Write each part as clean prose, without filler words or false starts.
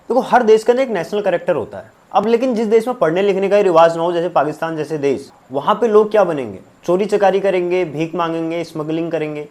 देखो हर देश का ना एक नेशनल कैरेक्टर होता है। अब लेकिन जिस देश में पढ़ने लिखने का ही रिवाज ना हो, जैसे पाकिस्तान जैसे देश, वहाँ पे लोग क्या बनेंगे? चोरी चकारी करेंगे, भीख मांगेंगे, स्मगलिंग करेंगे,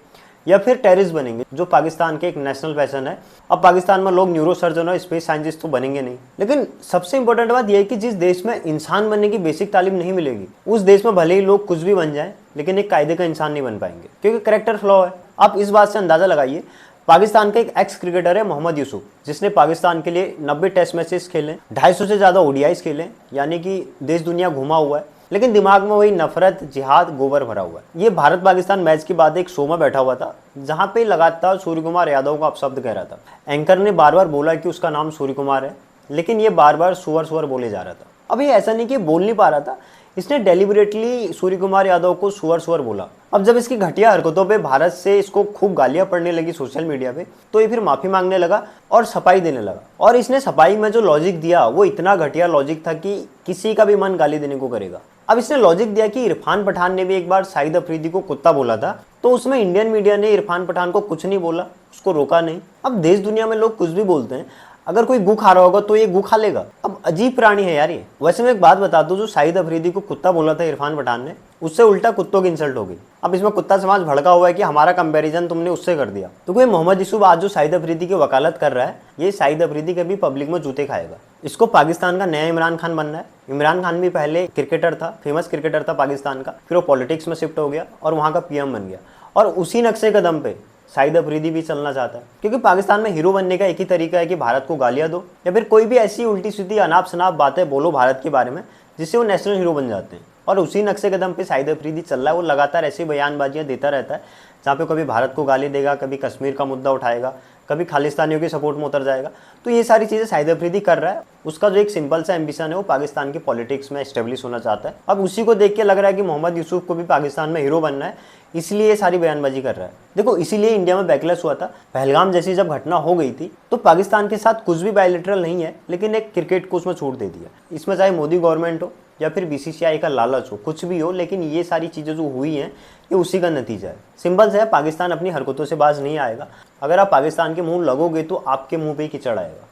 या फिर टेररिस्ट बनेंगे, जो पाकिस्तान के एक नेशनल पैशन है। अब पाकिस्तान में लोग न्यूरो सर्जन और स्पेस साइंटिस्ट तो बनेंगे नहीं। लेकिन सबसे इंपॉर्टेंट बात यह है कि जिस देश में इंसान बनने की बेसिक तालीम नहीं मिलेगी, उस देश में भले ही लोग कुछ भी बन जाएं, लेकिन एक कायदे का इंसान नहीं बन पाएंगे, क्योंकि करेक्टर फ्लॉ है। आप इस बात से अंदाजा लगाइए, पाकिस्तान का एक एक्स क्रिकेटर है मोहम्मद यूसुफ, जिसने पाकिस्तान के लिए 90 टेस्ट मैचेस खेले, 250 से ज़्यादा ओडीआईस खेले, यानी कि देश दुनिया घुमा हुआ है, लेकिन दिमाग में वही नफरत, जिहाद, गोबर भरा हुआ है। ये भारत पाकिस्तान मैच के बाद एक शो में बैठा हुआ था, जहां पे लगातार सूर्य कुमार यादव का अपशब्द कह रहा था। एंकर ने बार बार बोला कि उसका नाम सूर्य कुमार है, लेकिन ये बार बार सुअर सुअर बोले जा रहा था। अब ये ऐसा नहीं कि बोल नहीं पा रहा था, इसने डेलिबरेटली सूर्य कुमार यादव को सुअर सुअर बोला। अब जब इसकी घटिया हरकतों पे भारत से इसको खूब गालियां पड़ने लगी सोशल मीडिया पे, तो ये फिर माफी मांगने लगा और सफाई देने लगा। और इसने सफाई में जो लॉजिक दिया वो इतना घटिया लॉजिक था कि किसी का भी मन गाली देने को करेगा। अब इसने लॉजिक दिया कि इरफान पठान ने भी एक बार शाहिद अफरीदी को कुत्ता बोला था, तो उसमें इंडियन मीडिया ने इरफान पठान को कुछ नहीं बोला, उसको रोका नहीं। अब देश दुनिया में लोग कुछ भी बोलते हैं, अगर कोई गू खा रहा होगा तो ये गू खा लेगा। अब अजीब प्राणी है यार ये। वैसे मैं एक बात बता दूं, जो शाहिद अफरीदी को कुत्ता बोला था इरफान पठान ने, उससे उल्टा कुत्तों की इंसल्ट हो गई। अब इसमें कुत्ता समाज भड़का हुआ है कि हमारा कंपैरिजन तुमने उससे कर दिया। तो कोई मोहम्मद यूसुफ आज जो शाहिद अफरीदी की वकालत कर रहा है, ये शाहिद अफरीदी के भी पब्लिक में जूते खाएगा। इसको पाकिस्तान का नया इमरान खान बनना है। इमरान खान भी पहले क्रिकेटर था, फेमस क्रिकेटर था पाकिस्तान का, फिर वो पॉलिटिक्स में शिफ्ट हो गया और वहाँ का पीएम बन गया। और उसी नक्शे कदम पे शाहिद अफरीदी भी चलना चाहता है, क्योंकि पाकिस्तान में हीरो बनने का एक ही तरीका है कि भारत को गालियां दो, या फिर कोई भी ऐसी उल्टी सीधी अनाप शनाप बातें बोलो भारत के बारे में, जिससे वो नेशनल हीरो बन जाते हैं। और उसी नक्शे कदम पे शाहिद अफरीदी चल रहा है। वो लगातार ऐसी बयानबाजियां देता रहता है, जहाँ पे कभी भारत को गाली देगा, कभी कश्मीर का मुद्दा उठाएगा, कभी खालिस्तानियों की सपोर्ट में उतर जाएगा। तो ये सारी चीज़ें शाहिद अफरीदी कर रहा है। उसका जो एक सिंपल सा एम्बिशन है, वो पाकिस्तान की पॉलिटिक्स में एस्टेब्लिश होना चाहता है। अब उसी को देख के लग रहा है कि मोहम्मद यूसुफ को भी पाकिस्तान में हीरो बनना है, इसलिए ये सारी बयानबाजी कर रहा है। देखो इसीलिए इंडिया में बैकलैश हुआ था। पहलगाम जैसी जब घटना हो गई थी, तो पाकिस्तान के साथ कुछ भी बायलैटरल नहीं है, लेकिन एक क्रिकेट को उसमें छूट दे दिया। इसमें चाहे मोदी गवर्नमेंट हो या फिर बीसीसीआई का लालच हो, कुछ भी हो, लेकिन ये सारी चीज़ें जो हुई हैं, ये उसी का नतीजा है। सिंपल से है, पाकिस्तान अपनी हरकतों से बाज नहीं आएगा। अगर आप पाकिस्तान के मुंह लगोगे तो आपके मुंह पे ही कीचड़ आएगा।